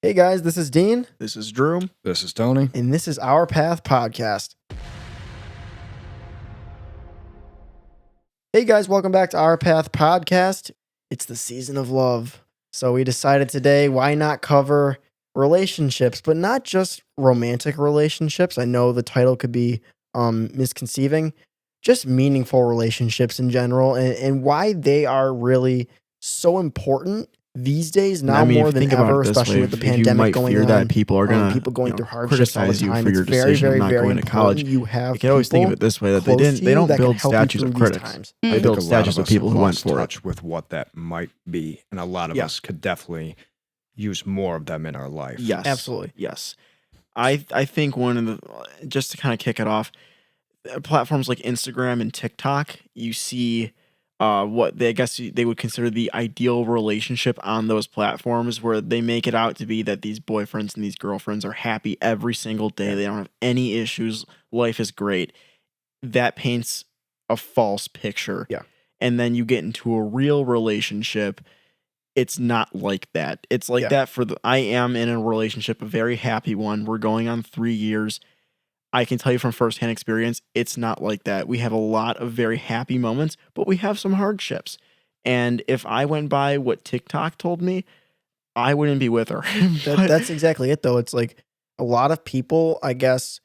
Hey guys, this is Dean, This is Drew. This is Tony. and this is Our Path Podcast. Hey guys, welcome back to Our Path Podcast. It's the season of love. So we decided today, why not cover relationships, but not just romantic relationships. I know the title could be misconceiving, just meaningful relationships in general, and why they are really so important these days, now more than ever, especially with the pandemic going on. That people are going to people going through hardships all the criticize you time. for your It's very, decision very, of not very going to college. important. You have You can always think of it this way: that they don't build statues of critics. They build statues of people who went for touch it. with what that might be, and a lot of us could definitely use more of them in our life. Yes, Absolutely. Yes, I think one of the just to kind of kick it off, platforms like Instagram and TikTok, you see what they would consider the ideal relationship on those platforms, where they make it out to be that these boyfriends and these girlfriends are happy every single day. They don't have any issues. Life is great. That paints a false picture. Yeah. And then you get into a real relationship. It's not like that. It's like that I am in a relationship, a very happy one. We're going on 3 years. I can tell you from firsthand experience, it's not like that. We have a lot of very happy moments, but we have some hardships. And if I went by what TikTok told me, I wouldn't be with her. That's exactly it, though. It's like a lot of people, I guess,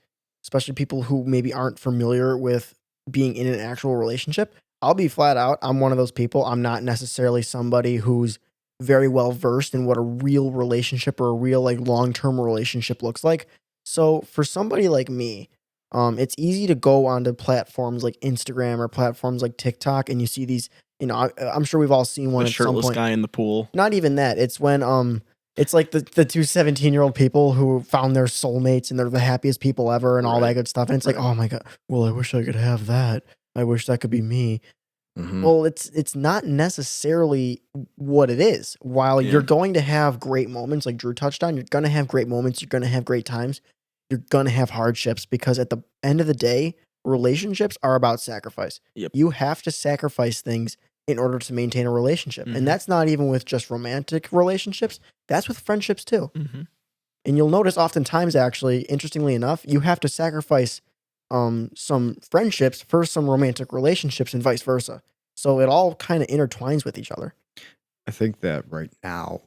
especially people who maybe aren't familiar with being in an actual relationship. I'll be flat out. I'm one of those people. I'm not necessarily somebody who's very well versed in what a real relationship or a real long-term relationship looks like. So for somebody like me, it's easy to go onto platforms like Instagram or platforms like TikTok, and you see these. I'm sure we've all seen one The at some shirtless point. guy in the pool. Not even that. It's when it's like the two 17-year-old people who found their soulmates and they're the happiest people ever and all that good stuff. And it's like, oh my God, well, I wish I could have that. I wish that could be me. Mhm. Well, it's not necessarily what it is. While you're going to have great moments, like Drew touched on, you're going to have great moments, you're going to have great times, you're going to have hardships, because at the end of the day, relationships are about sacrifice. Yep. You have to sacrifice things in order to maintain a relationship. Mhm. And that's not even with just romantic relationships. That's with friendships too. Mm-hmm. And you'll notice oftentimes, actually, interestingly enough, you have to sacrifice some friendships for some romantic relationships and vice versa. So it all kind of intertwines with each other. I think that right now,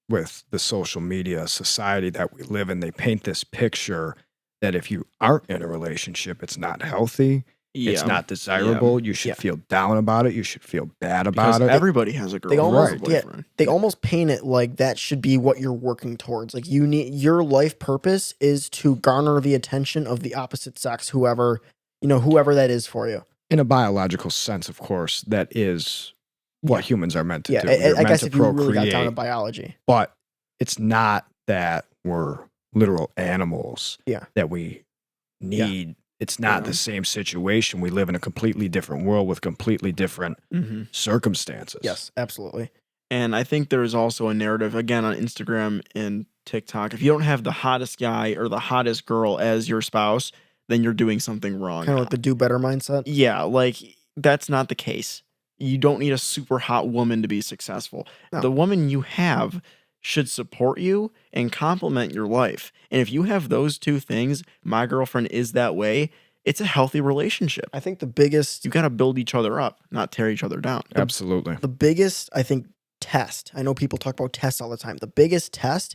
with the social media society that we live in, they paint this picture that if you aren't in a relationship, it's not healthy. It's not desirable. You should feel down about it. You should feel bad about it. Everybody has a girlfriend or a boyfriend. They almost paint it like that should be what you're working towards. Like your life purpose is to garner the attention of the opposite sex, whoever that is for you. In a biological sense, of course, that is what humans are meant to do. I guess if you really got down to biology. But it's not that we're literal animals that we need. Yeah. It's not the same situation. We live in a completely different world with completely different circumstances. Yes, absolutely. And I think there is also a narrative, again, on Instagram and TikTok. If you don't have the hottest guy or the hottest girl as your spouse, then you're doing something wrong. Kind of like the do better mindset. Yeah, like that's not the case. You don't need a super hot woman to be successful. No. The woman you have should support you and complement your life. And if you have those two things, my girlfriend is that way, it's a healthy relationship. I think the biggest... You got to build each other up, not tear each other down. Absolutely. The biggest, I think, test, I know people talk about tests all the time. The biggest test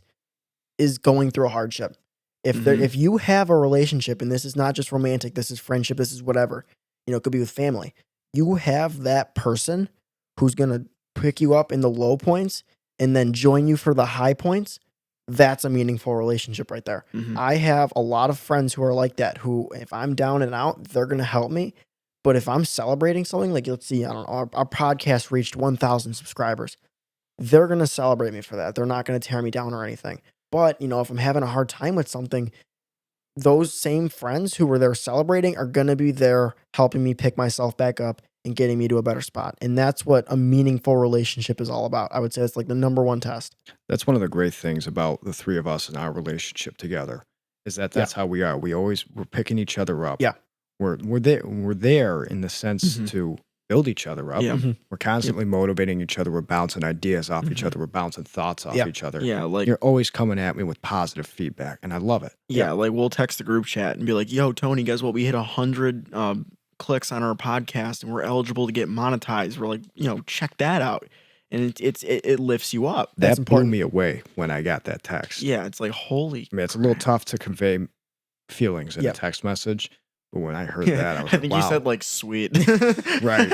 is going through a hardship. If you have a relationship, and this is not just romantic, this is friendship, this is whatever, it could be with family. You have that person who's going to pick you up in the low points and then join you for the high points. That's a meaningful relationship right there. Mm-hmm. I have a lot of friends who are like that, who if I'm down and out, they're going to help me. But if I'm celebrating something, like let's see, I don't know, our podcast reached 1,000 subscribers. They're going to celebrate me for that. They're not going to tear me down or anything. But, if I'm having a hard time with something, those same friends who were there celebrating are going to be there helping me pick myself back up and getting me to a better spot. And that's what a meaningful relationship is all about. I would say it's like the number one test. That's one of the great things about the three of us and our relationship together, is that's how we are. We're picking each other up. Yeah. We're there in the sense to build each other up. Yeah. Mhm. We're constantly motivating each other. We're bouncing ideas off each other. We're bouncing thoughts off Yeah. each other. Yeah, like You're always coming at me with positive feedback, and I love it. yeah, like we'll text the group chat and be like, "Yo, Tony, guess what? We hit 100 clicks on our podcast, and we're eligible to get monetized." We're like, check that out, and it lifts you up. That's That blew important. me away when I got that text. Yeah, it's like holy. I mean, it's a little crap. tough to convey feelings in a Yep. text message, but when I heard Yeah, that, I was I like, think wow. you said like sweet. Right.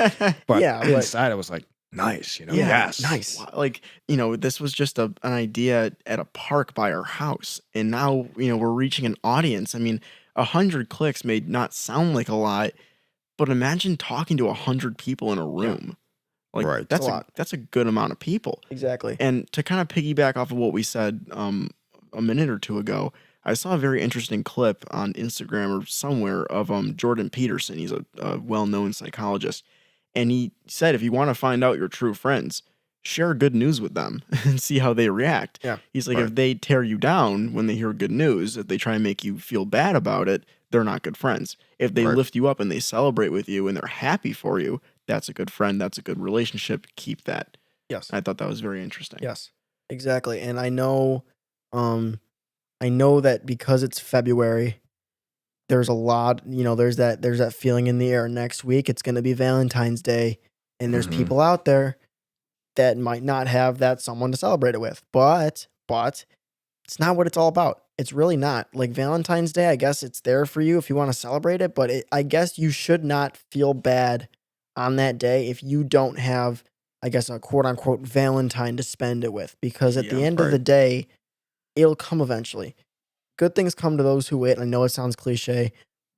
But Yeah, but- inside, I was like, nice, Yeah, yes. nice. Like, this was just an idea at a park by our house. And now, we're reaching an audience. I mean, 100 clicks may not sound like a lot, but imagine talking to 100 people in a room. Like, Right. that's It's a lot. that's a good amount of people. Exactly. And to kind of piggyback off of what we said a minute or two ago, I saw a very interesting clip on Instagram or somewhere of Jordan Peterson. He's a well-known psychologist. And he said, if you want to find out your true friends, share good news with them and see how they react. Yeah. He's like, Right. if they tear you down when they hear good news, if they try and make you feel bad about it, they're not good friends. If they Right. lift you up and they celebrate with you and they're happy for you, that's a good friend. That's a good relationship. Keep that. Yes. I thought that was very interesting. Yes. Exactly. And I know that because it's February, there's a lot, there's that feeling in the air. Next week it's going to be Valentine's Day, and there's Mhm. people out there that might not have that someone to celebrate it with. But it's not what it's all about. It's really not. Like Valentine's Day, I guess it's there for you if you want to celebrate it, but I guess you should not feel bad on that day if you don't have, I guess, a quote unquote Valentine to spend it with, because at the Yeah, end of the right. day, it'll come eventually. Good things come to those who wait. I know it sounds cliche,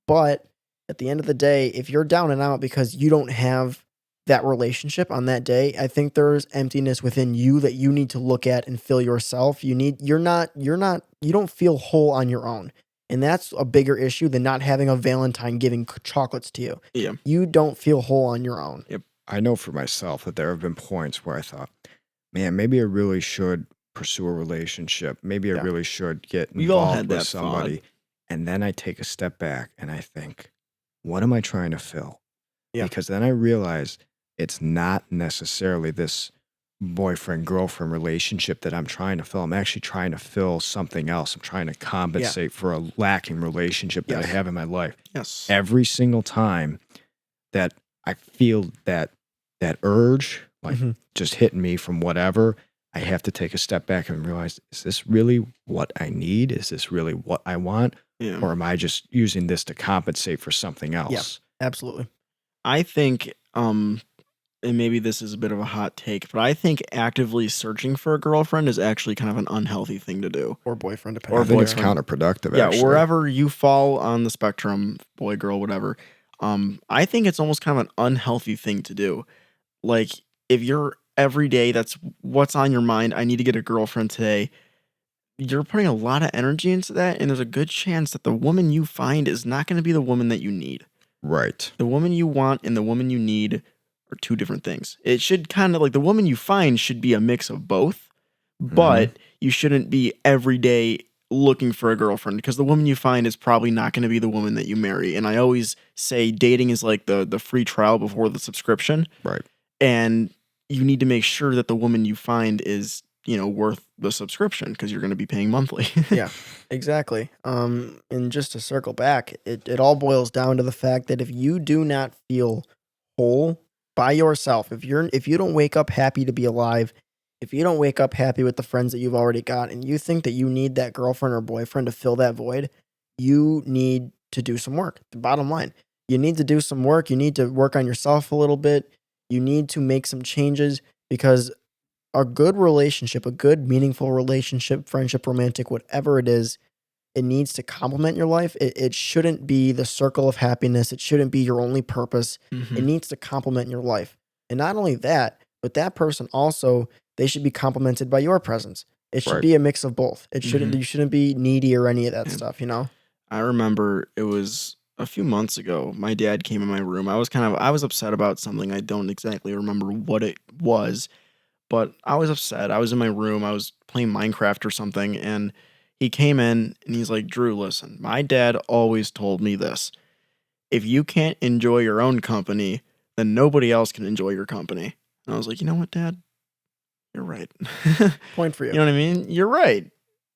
but at the end of the day, if you're down and out because you don't have that relationship on that day, I think there's emptiness within you that you need to look at and fill yourself. You don't feel whole on your own. And that's a bigger issue than not having a Valentine giving chocolates to you. Yeah. You don't feel whole on your own. I know for myself that there have been points where I thought, man, maybe I really should pursue a relationship. Maybe I Yeah. really should get We've all involved had with that somebody. thought. And then I take a step back and I think, what am I trying to fill? Yeah. Because then I realize it's not necessarily this boyfriend-girlfriend relationship that I'm trying to fill. I'm actually trying to fill something else. I'm trying to compensate for a lacking relationship that Yes. I have in my life. Yes. Every single time that I feel that urge, like Mhm. just hitting me from whatever, I have to take a step back and realize, is this really what I need? Is this really what I want? Yeah. Or am I just using this to compensate for something else? Absolutely. I think, and maybe this is a bit of a hot take, but I think actively searching for a girlfriend is actually kind of an unhealthy thing to do. Or boyfriend, I depending think on it's where you're- counterproductive, Yeah, actually. wherever you fall on the spectrum, boy, girl, whatever. I think it's almost kind of an unhealthy thing to do. Like, if you're every day, that's what's on your mind. I need to get a girlfriend today. You're putting a lot of energy into that, and there's a good chance that the woman you find is not going to be the woman that you need. Right. The woman you want and the woman you need are two different things. It should kind of like the woman you find should be a mix of both, but you shouldn't be every day looking for a girlfriend, because the woman you find is probably not going to be the woman that you marry. And I always say dating is like the free trial before the subscription. Right. And you need to make sure that the woman you find is, worth the subscription, because you're going to be paying monthly. Yeah, exactly. And just to circle back, it all boils down to the fact that if you do not feel whole by yourself, if you don't wake up happy to be alive, if you don't wake up happy with the friends that you've already got, and you think that you need that girlfriend or boyfriend to fill that void, you need to do some work. The bottom line, you need to do some work. You need to work on yourself a little bit. You need to make some changes, because a good relationship, a good, meaningful relationship, friendship, romantic, whatever it is, it needs to complement your life. It shouldn't be the circle of happiness. It shouldn't be your only purpose. It needs to complement your life. And not only that, but that person also, they should be complemented by your presence. It should Right. be a mix of both. It shouldn't, you shouldn't be needy or any of that Yeah. stuff, you know? I remember it was a few months ago. My dad came in my room. I was upset about something. I don't exactly remember what it was, but I was upset. I was in my room. I was playing Minecraft or something, and he came in and he's like, "Drew, listen, my dad always told me this. If you can't enjoy your own company, then nobody else can enjoy your company. And I was like, you know what, Dad? You're right. Point for You you. know what I mean? You're right.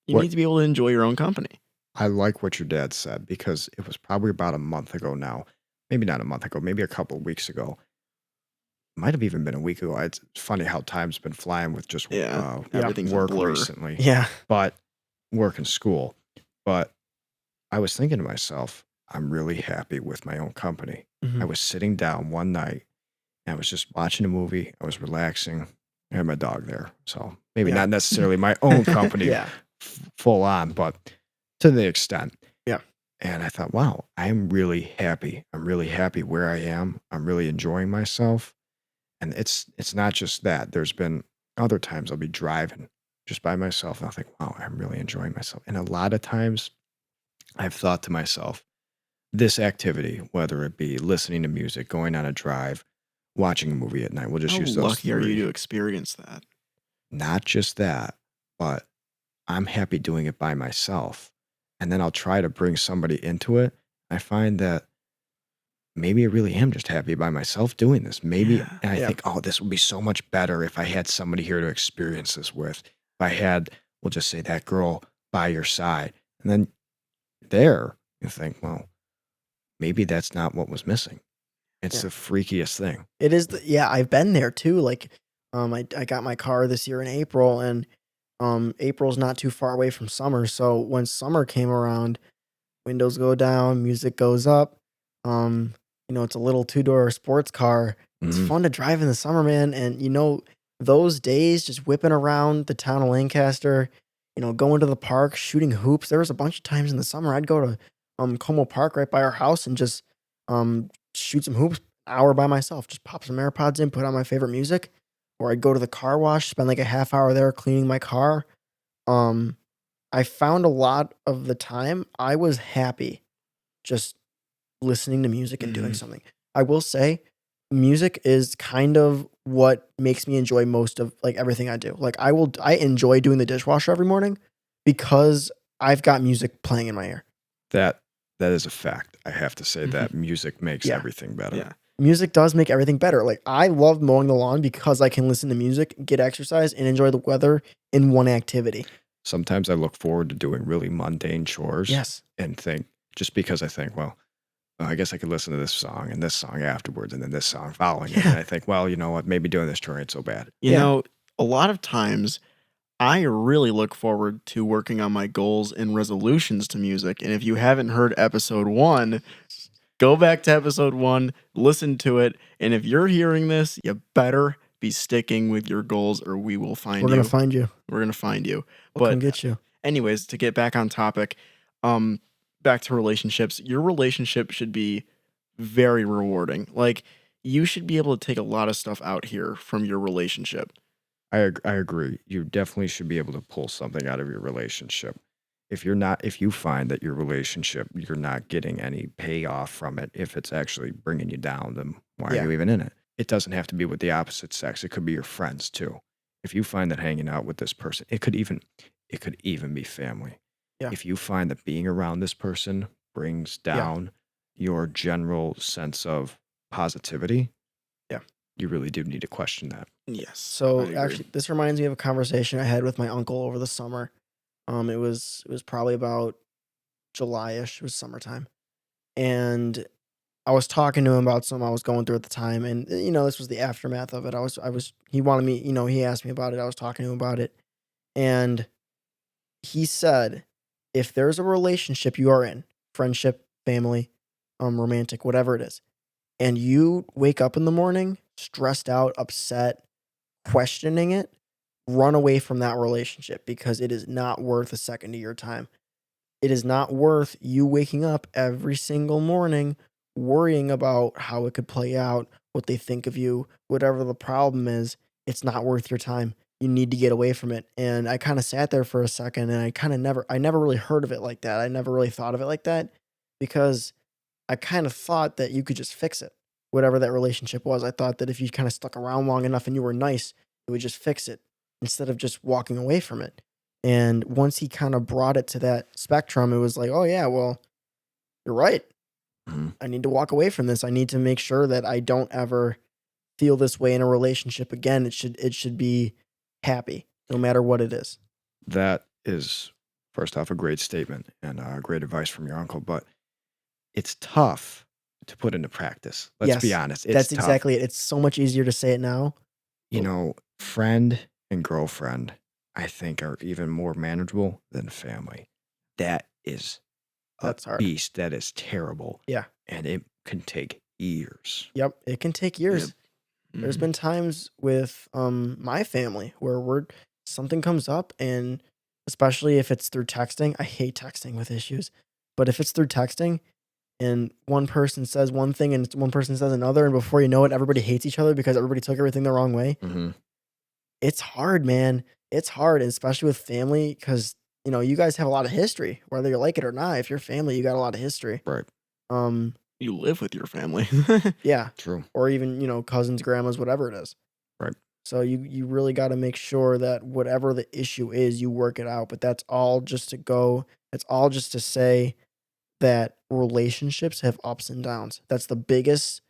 You What need to be able to enjoy your own company. I like what your dad said because it was probably about a month ago now. Maybe not a month ago, maybe a couple of weeks ago. Might have even been a week ago. It's funny how time's been flying with just Yeah, Yeah. everything's a work blur. recently, Yeah. but work and school. But I was thinking to myself, I'm really happy with my own company. I Mhm. was sitting down one night and I was just watching a movie. I was relaxing. I had my dog there. So maybe Yeah. not necessarily my own company Yeah. full on, but to the extent. Yeah. And I thought, wow, I'm really happy. I'm really happy where I am. I'm really enjoying myself. And it's not just that. There's been other times I'll be driving just by myself and I'll think, wow, I'm really enjoying myself. And a lot of times I've thought to myself, this activity, whether it be listening to music, going on a drive, watching a movie at night, we'll just How use those lucky are you to three. experience that? Not just that, but I'm happy doing it by myself. And then I'll try to bring somebody into it. I find that maybe I really am just happy by myself doing this. Maybe, Yeah. and I Yeah. think, oh, this would be so much better if I had somebody here to experience this with. If I had, we'll just say that girl by your side. And then there, you think, well, maybe that's not what was missing. It's Yeah. the freakiest thing. It is I've been there too. Like, I got my car this year in April, and April's not too far away from summer. So when summer came around, windows go down, music goes up. It's a little two-door sports car. It's Mhm. fun to drive in the summer, man. And those days just whipping around the town of Lancaster, going to the park, shooting hoops. There was a bunch of times in the summer I'd go to Como Park right by our house and just shoot some hoops hour by myself. Just pop some AirPods in, put on my favorite music, or I'd go to the car wash, spend like a half hour there cleaning my car. Um, I found a lot of the time I was happy just listening to music and doing Mhm. something. I will say music is kind of what makes me enjoy most of like everything I do. Like I enjoy doing the dishwasher every morning because I've got music playing in my ear. That that is a fact. I have to say Mhm. that music makes Yeah. everything better. Yeah. Music does make everything better. Like I love mowing the lawn because I can listen to music, get exercise, and enjoy the weather in one activity. Sometimes I look forward to doing really mundane chores Yes. and think, just because I think, well, I guess I could listen to this song and this song afterwards and then this song following it. And I think, well, you know what? Maybe doing this chore ain't so bad. You Yeah. know, a lot of times I really look forward to working on my goals and resolutions to music. And if you haven't heard episode 1, go back to episode 1, listen to it. And if you're hearing this, you better be sticking with your goals or we will find We're you. gonna find you. We're going to find you. We'll come But get you. anyways, to get back on topic, back to relationships, your relationship should be very rewarding. Like you should be able to take a lot of stuff out here from your relationship. I agree. You definitely should be able to pull something out of your relationship. If you find that your relationship, you're not getting any payoff from it, if it's actually bringing you down, then why are Yeah. you even in it? It doesn't have to be with the opposite sex. It could be your friends too. If you find that hanging out with this person, it could even be family. Yeah. If you find that being around this person brings Yeah. down your general sense of positivity, Yeah. you really do need to question that. Yes. I So agree. actually, this reminds me of a conversation I had with my uncle over the summer. It was probably about July-ish. It was summertime, and I was talking to him about something I was going through at the time, and this was the aftermath of it. He wanted me, he asked me about it. I was talking to him about it, and he said, if there's a relationship you are in, friendship, family, romantic, whatever it is, and you wake up in the morning stressed out, upset, questioning it, run away from that relationship because it is not worth a second of your time. It is not worth you waking up every single morning worrying about how it could play out, what they think of you, whatever the problem is. It's not worth your time. You need to get away from it. And I kind of sat there for a second and I never really heard of it like that. I never really thought of it like that because I kind of thought that you could just fix it, whatever that relationship was. I thought that if you kind of stuck around long enough and you were nice, it would just fix it instead of just walking away from it. And once he kind of brought it to that spectrum, it was like, oh, yeah, well, you're right. I need to walk away from this. I need to make sure that I don't ever feel this way in a relationship again. It should be happy, no matter what it is. That is, first off, a great statement and great advice from your uncle, but it's tough to put into practice. Let's be Yes, honest. It's that's tough. exactly it. It's so much easier to say it now. You know, friend and girlfriend, I think, are even more manageable than family. That is a That's hard. beast. That is terrible. Yeah. And it can take years. Yep, it can take years. There's been times with my family where something comes up, and especially if it's through texting. I hate texting with issues, but if it's through texting and one person says one thing and one person says another, and before you know it, everybody hates each other because everybody took everything the wrong way. Mm-hmm. It's hard, man. It's hard, and especially with family, because you guys have a lot of history, whether you like it or not. If you're family, you got a lot of history. Right. You live with your family. Yeah. True. Or even cousins, grandmas, whatever it is. Right. So you really got to make sure that whatever the issue is, you work it out. But that's all just to say that relationships have ups and downs. That's the biggest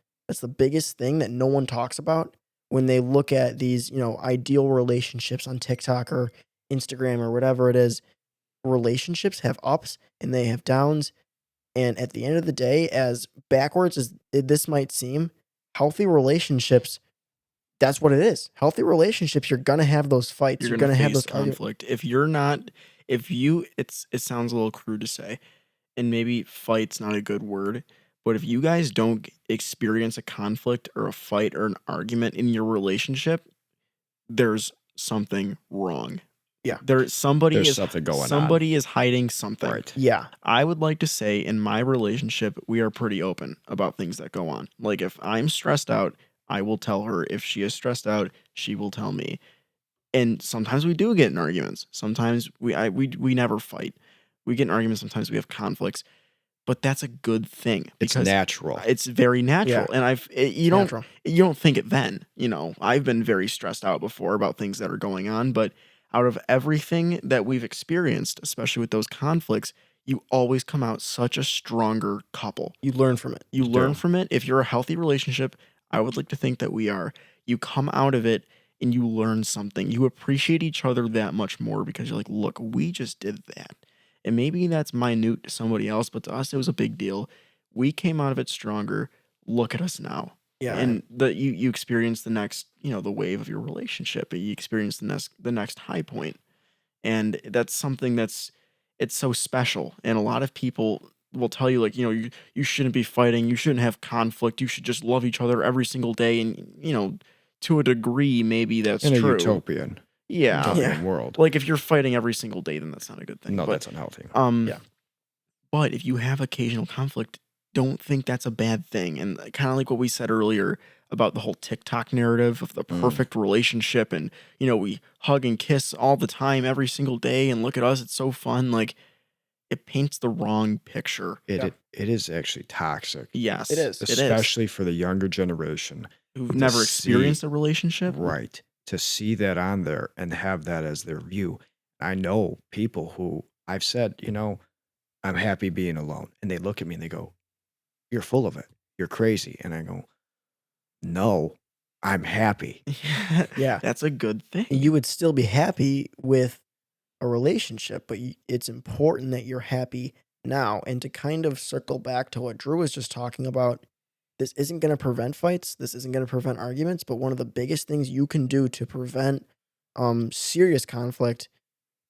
thing that no one talks about when they look at these, ideal relationships on TikTok or Instagram or whatever it is. Relationships have ups and they have downs. And at the end of the day, as backwards as this might seem, healthy relationships, that's what it is. Healthy relationships, you're gonna have those fights. You're gonna have face those conflict. It sounds a little crude to say, and maybe fight's not a good word, but if you guys don't experience a conflict or a fight or an argument in your relationship, there's something wrong. Yeah. There's something going on. Somebody is hiding something. Right. Yeah. I would like to say in my relationship, we are pretty open about things that go on. Like if I'm stressed out, I will tell her. If she is stressed out, she will tell me. And sometimes we do get in arguments. Sometimes we never fight. We get in arguments. Sometimes we have conflicts, but that's a good thing. It's natural. It's very natural. Yeah. And you don't think it then. I've been very stressed out before about things that are going on, but out of everything that we've experienced, especially with those conflicts, you always come out such a stronger couple. You learn from it. You learn from it. If you're a healthy relationship, I would like to think that we are. You come out of it and you learn something. You appreciate each other that much more because you're like, look, we just did that. And maybe that's minute to somebody else, but to us, it was a big deal. We came out of it stronger. Look at us now. Yeah. And you experience the next, the wave of your relationship. You experience the next high point. And that's something it's so special. And a lot of people will tell you, like, you shouldn't be fighting. You shouldn't have conflict. You should just love each other every single day. And, to a degree, maybe that's in true. A utopian world. Like if you're fighting every single day, then that's not a good thing. No, that's unhealthy. But if you have occasional conflict, don't think that's a bad thing. And kind of like what we said earlier about the whole TikTok narrative of the perfect relationship, and we hug and kiss all the time, every single day, and look at us, it's so fun. Like it paints the wrong picture. It is actually toxic. Yes, it is, especially for the younger generation who've never experienced a relationship. Right. To see that on there and have that as their view. I know people who I've said, I'm happy being alone. And they look at me and they go, you're full of it. You're crazy. And I go, no, I'm happy. Yeah. That's a good thing. You would still be happy with a relationship, but it's important that you're happy now. And to kind of circle back to what Drew was just talking about, this isn't going to prevent fights. This isn't going to prevent arguments. But one of the biggest things you can do to prevent serious conflict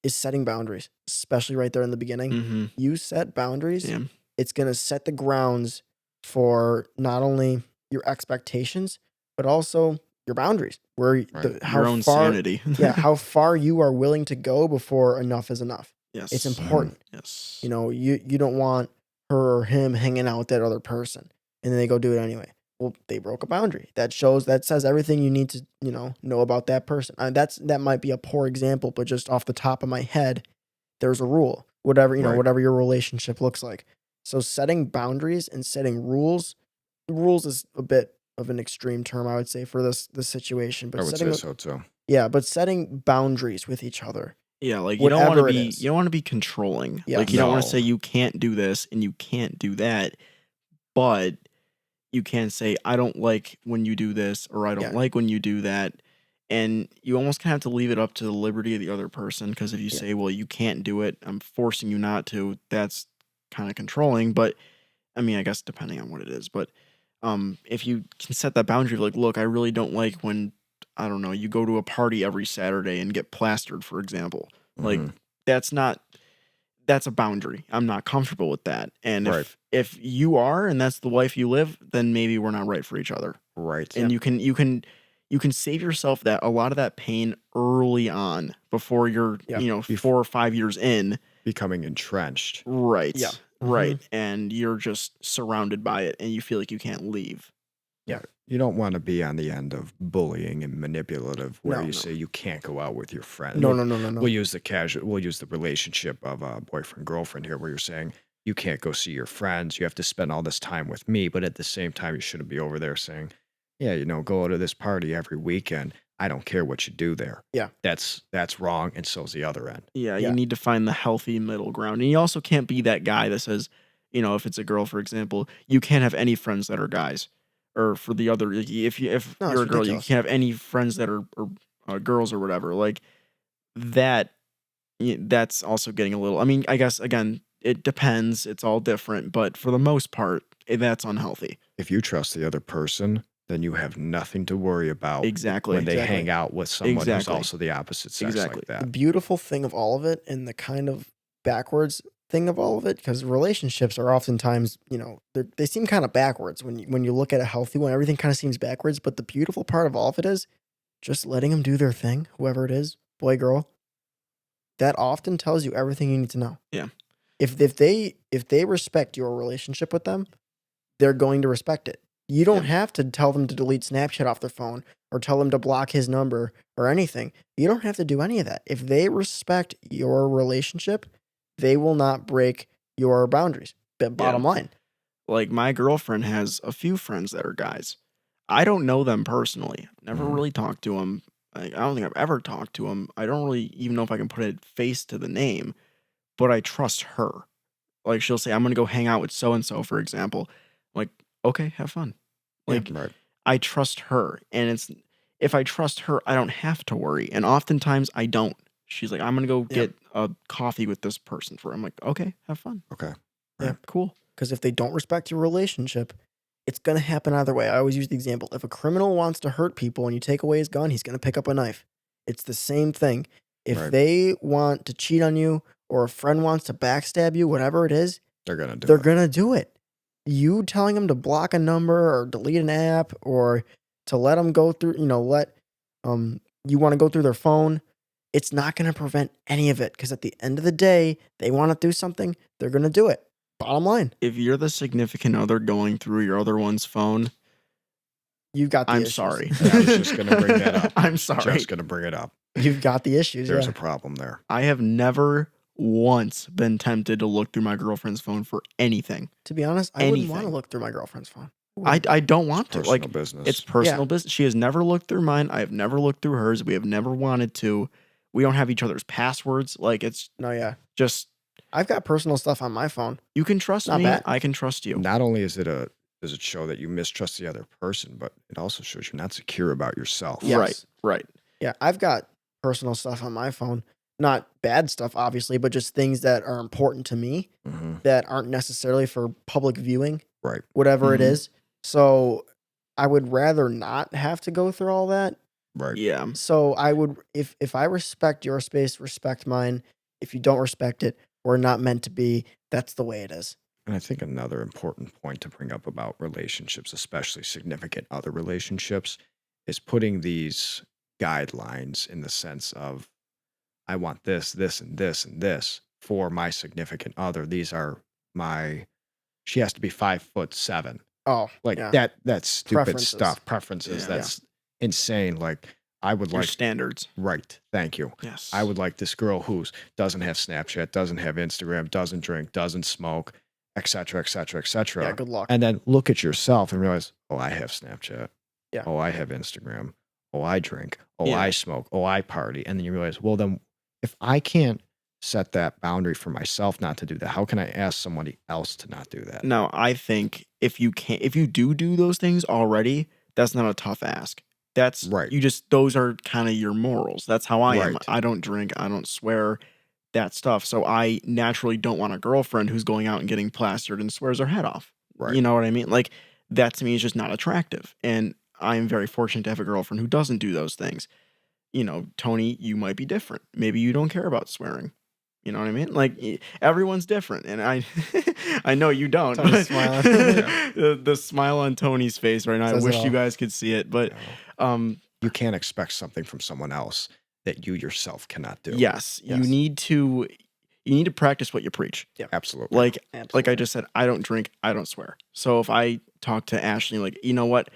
is setting boundaries, especially right there in the beginning. Mm-hmm. You set boundaries. Yeah. It's going to set the grounds for not only your expectations, but also your boundaries, where your own sanity. How far you are willing to go before enough is enough. Yes. It's important. Yes. You don't want her or him hanging out with that other person, and then they go do it anyway. Well, they broke a boundary. That says everything you need to, know about that person. That might be a poor example, but just off the top of my head, there's a rule. Whatever your relationship looks like. So setting boundaries and setting rules is a bit of an extreme term, I would say, for this situation. But I would say so too. Yeah, but setting boundaries with each other. Yeah, like you don't want to be controlling. Yes. Like you don't want to say you can't do this and you can't do that. but you can say, I don't like when you do this, or I don't like when you do that. And you almost kind of have to leave it up to the liberty of the other person. Because if you say, well, you can't do it, I'm forcing you not to, that's kind of controlling. But I mean, I guess depending on what it is. But if you can set that boundary, like, look, I really don't like when, I don't know, you go to a party every Saturday and get plastered, for example. Like, that's a boundary. I'm not comfortable with that. And if you are, and that's the life you live, then maybe we're not right for each other. Right. And you can save yourself a lot of that pain early on before you're, 4 or 5 years in, becoming entrenched. Right. Yeah. Right. And you're just surrounded by it and you feel like you can't leave. Yeah. You don't want to be on the end of bullying and manipulative where you No. say you can't go out with your friend. No. We'll use the relationship of a boyfriend girlfriend here, where you're saying you can't go see your friends. You have to spend all this time with me, but at the same time, you shouldn't be over there saying, yeah, go to this party every weekend. I don't care what you do there. Yeah. That's wrong, and so's the other end. Yeah, you need to find the healthy middle ground. And you also can't be that guy that says, if it's a girl, for example, you can't have any friends that are guys. Or for the other, if you're a girl, ridiculous. you can't have any friends that are girls or whatever. Like that, that's also getting a little. I mean, I guess again, it depends. It's all different, but for the most part, that's unhealthy. If you trust the other person, then you have nothing to worry about. Exactly. When they hang out with someone who's also the opposite sex like that. The beautiful thing of all of it, and the kind of backwards thing of all of it, because relationships are oftentimes, they seem kind of backwards when you look at a healthy one. Everything kind of seems backwards, but the beautiful part of all of it is just letting them do their thing, whoever it is, boy, girl. That often tells you everything you need to know. Yeah. If they respect your relationship with them, they're going to respect it. You don't have to tell them to delete Snapchat off their phone or tell them to block his number or anything. You don't have to do any of that. If they respect your relationship, they will not break your boundaries. Bottom line. Like, my girlfriend has a few friends that are guys. I don't know them personally. Never really talked to them. I don't think I've ever talked to them. I don't really even know if I can put a face to the name, but I trust her. Like, she'll say, I'm going to go hang out with so-and-so, for example. I'm like, okay, have fun. Like, I trust her. And if I trust her, I don't have to worry. And oftentimes I don't. She's like, I'm going to go get a coffee with this person I'm like, okay, have fun. Okay. Yeah. Cool. Because if they don't respect your relationship, it's going to happen either way. I always use the example. If a criminal wants to hurt people and you take away his gun, he's going to pick up a knife. It's the same thing. If they want to cheat on you, or a friend wants to backstab you, whatever it is, they're going to do it. You telling them to block a number or delete an app or to let them go through, you want to go through their phone, it's not going to prevent any of it, because at the end of the day, they want to do something, they're going to do it. Bottom line. If you're the significant other going through your other one's phone, you've got the issues. Sorry. I was just going to bring that up. I'm sorry. Just going to bring it up. You've got the issues. There's a problem there. I have never once been tempted to look through my girlfriend's phone for anything. To be honest, I wouldn't want to look through my girlfriend's phone. I don't want to. Personal business. It's personal business. She has never looked through mine. I have never looked through hers. We have never wanted to. We don't have each other's passwords. Just I've got personal stuff on my phone. You can trust me. Bad. I can trust you. Not only does it show that you mistrust the other person, but it also shows you're not secure about yourself. Yes. Right. Yeah, I've got personal stuff on my phone. Not bad stuff, obviously, but just things that are important to me that aren't necessarily for public viewing. Right. Whatever it is. So I would rather not have to go through all that. Right. Yeah. So I would, if I respect your space, respect mine. If you don't respect it, we're not meant to be. That's the way it is. And I think another important point to bring up about relationships, especially significant other relationships, is putting these guidelines in the sense of, I want this, this, and this, and this for my significant other. These are she has to be 5'7". Oh, that's stupid stuff. Preferences. That's insane. Like, I would Your like standards. Right. Thank you. Yes. I would like this girl who doesn't have Snapchat, doesn't have Instagram, doesn't drink, doesn't smoke, etc., etc., etc. Yeah, good luck. And then look at yourself and realize, oh, I have Snapchat. Yeah. Oh, I have Instagram. Oh, I drink. Oh, I smoke. Oh, I party. And then you realize, well, then if I can't set that boundary for myself not to do that? How can I ask somebody else to not do that? No, I think if you do those things already, that's not a tough ask. That's Right. those are kind of your morals. That's how I am. Right. I don't drink, I don't swear, that stuff. So I naturally don't want a girlfriend who's going out and getting plastered and swears her head off. Right. You know what I mean? Like, that to me is just not attractive. And I am very fortunate to have a girlfriend who doesn't do those things. You know, Tony, you might be different. Maybe you don't care about swearing. You know what I mean? Like, everyone's different, and I I know you don't. Tony's But smiling. the smile on Tony's face right now, I Says it wish all. you guys could see it, but You can't expect something from someone else that you yourself cannot do. yes, Yes. you need to practice what you preach. Absolutely. Like I Absolutely. just said, I don't drink, I don't swear. So if I talk to Ashley, like, you know what,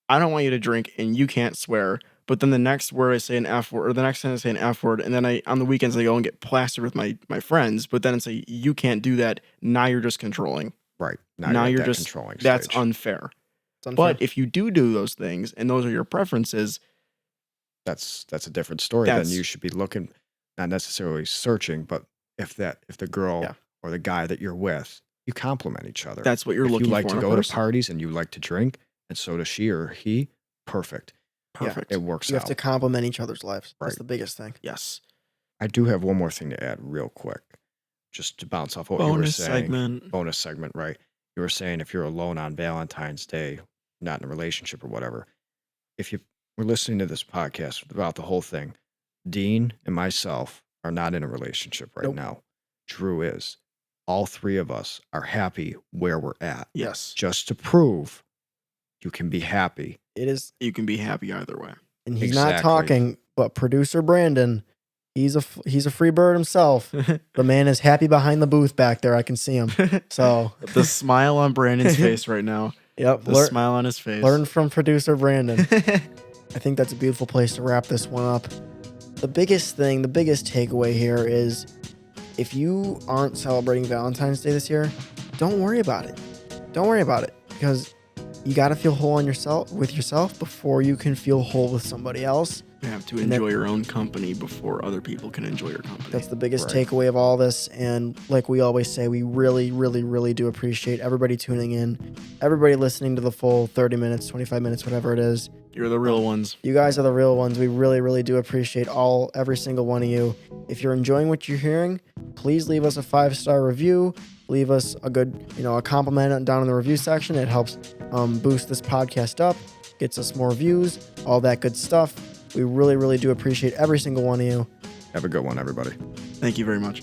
I don't want you to drink and you can't swear. But then the next word I say an F word, or the next time I say an F word, and then on the weekends I go and get plastered with my friends. But then it's like, you can't do that. Now you're just controlling. Right. Now you're you're at that just controlling that's stage. unfair. It's unfair. But if you do those things and those are your preferences, That's a different story. Then That's- you should be looking, not necessarily searching, but if the girl Yeah. or the guy that you're with, you complement each other. that's what you're if looking you like for to in a go to person. parties and you like to drink, and so does she or he, perfect. Perfect. It works You out. have to complement each other's lives. That's Right. the biggest thing. Yes. I do have one more thing to add real quick, just to bounce off what you were Bonus saying. segment. Bonus segment, right? You were saying if you're alone on Valentine's Day, not in a relationship or whatever, if you were listening to this podcast about the whole thing, Dean and myself are not in a relationship right Nope. now. Drew is. All three of us are happy where we're at. Yes. Just to prove you can be happy. It is, You can be happy either way. and he's not Exactly. talking, but producer Brandon, he's a free bird himself. The man is happy behind the booth back there. I can see him. So, The smile on Brandon's face right now. yep, The smile on his face. learn from producer Brandon. I think that's a beautiful place to wrap this one up. The biggest thing, the biggest takeaway here is if you aren't celebrating Valentine's Day this year, don't worry about it. Don't worry about it, because you got to feel whole with yourself before you can feel whole with somebody else. You have to And that- enjoy your own company before other people can enjoy your company. That's the biggest Right. takeaway of all this. And like we always say, we really, really, really do appreciate everybody tuning in, everybody listening to the full 30 minutes, 25 minutes, whatever it is. You're the real ones. You guys are the real ones. We really, really do appreciate every single one of you. If you're enjoying what you're hearing, please leave us a 5-star review. Leave us a good, a compliment down in the review section. It helps boost this podcast up, gets us more views, all that good stuff. We really, really do appreciate every single one of you. Have a good one, everybody. Thank you very much.